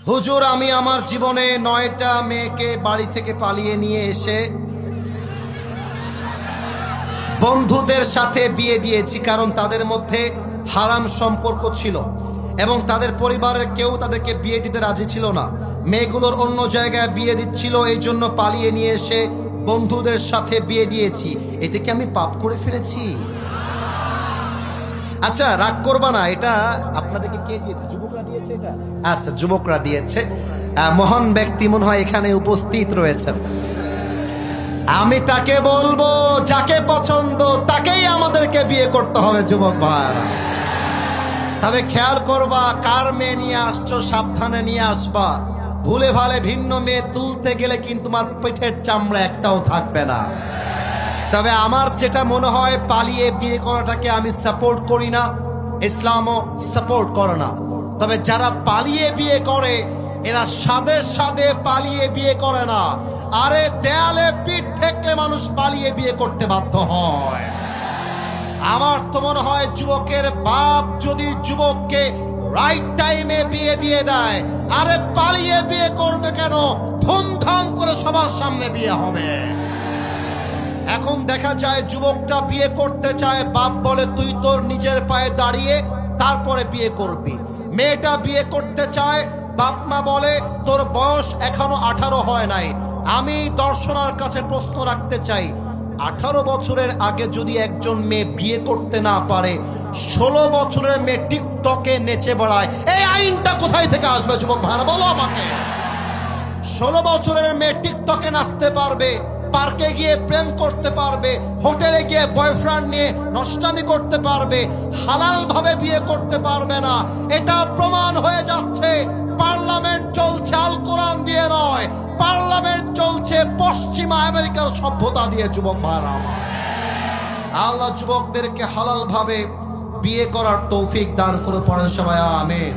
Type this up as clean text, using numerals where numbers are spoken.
হুজুর আমি আমার জীবনে 9টা মেয়েকে বাড়ি থেকে পালিয়ে নিয়ে এসে বন্ধুদের সাথে বিয়ে দিয়েছি, কারণ তাদের মধ্যে হারাম সম্পর্ক ছিল এবং তাদের পরিবারের কেউ তাদেরকে বিয়ে দিতে রাজি ছিল না। মেয়েগুলোর অন্য জায়গায় বিয়ে দিচ্ছিল, এই জন্য পালিয়ে নিয়ে এসে বন্ধুদের সাথে বিয়ে দিয়েছি। এতে কি আমি পাপ করে ফেলেছি? আচ্ছা রাগ করবা না, এটা আপনাদেরকে কে দিয়েছে? যুবকরা দিয়েছে এটা? আচ্ছা যুবকরা দিয়েছে। মহান ব্যক্তি মনে হয় এখানে উপস্থিত রয়েছেন। আমি তাকে বলবো যাকে পছন্দ তাকেই আমাদেরকে বিয়ে করতে হবে যুবক ভাইরা। তবে খেয়াল করবা কার মেয়ে নিয়ে আসছো, সাবধানে নিয়ে আসবা। ভুলে ভালে ভিন্ন মেয়ে তুলতে গেলে কিন্তু তোমার পেটের চামড়া একটাও থাকবে না। তবে আমার যেটা মনে হয়, পালিয়ে বিয়ে করাটাকে আমি সাপোর্ট করি না, ইসলামও সাপোর্ট করে না। তবে যারা পালিয়ে বিয়ে করে এরা সাদে সাদে পালিয়ে বিয়ে করে না, আরে দেয়ালে পিঠ ঠেকলে মানুষ পালিয়ে বিয়ে করতে বাধ্য হয়। আমার তো মনে হয় যুবকের বাপ যদি যুবককে রাইট টাইমে বিয়ে দিয়ে দেয়, আরে পালিয়ে বিয়ে করবে কেন? ধুমধাম করে সবার সামনে বিয়ে হবে। এখন দেখা যায় যুবকটা বিয়ে করতে চায়, বাপ বলে তুই তোর নিজের পায়ে দাঁড়িয়ে তারপরে বিয়ে করবি। মেয়েটা বিয়ে করতে চায়, বাপ মা বলে তোর বয়স এখনো 18 হয় নাই। আমি দর্শনার কাছে প্রশ্ন রাখতে চাই, 18 বছরের আগে যদি একজন মেয়ে বিয়ে করতে না পারে, 16 বছরের মেয়ে টিকটকে নেচে বেড়ায়, এই আইনটা কোথায় থেকে আসবে যুবক ভাইরা বলো আমাকে? 16 বছরের মেয়ে টিকটকে নাচতে পারবে, পার্কে গিয়ে প্রেম করতে পারবে, হোটেলে গিয়ে বয়ফ্রেন্ড নিয়ে নষ্টামি করতে পারবে, হালাল ভাবে বিয়ে করতে পারবে না। এটা প্রমাণ হয়ে যাচ্ছে পার্লামেন্ট চলছে আল কোরআন দিয়ে নয়, পার্লামেন্ট চলছে পশ্চিমা আমেরিকার সভ্যতা দিয়ে। যুবক ভাইরা আমার, আল্লাহ যুবকদেরকে হালাল ভাবে বিয়ে করার তৌফিক দান করে পড়েন সবাই আমিন।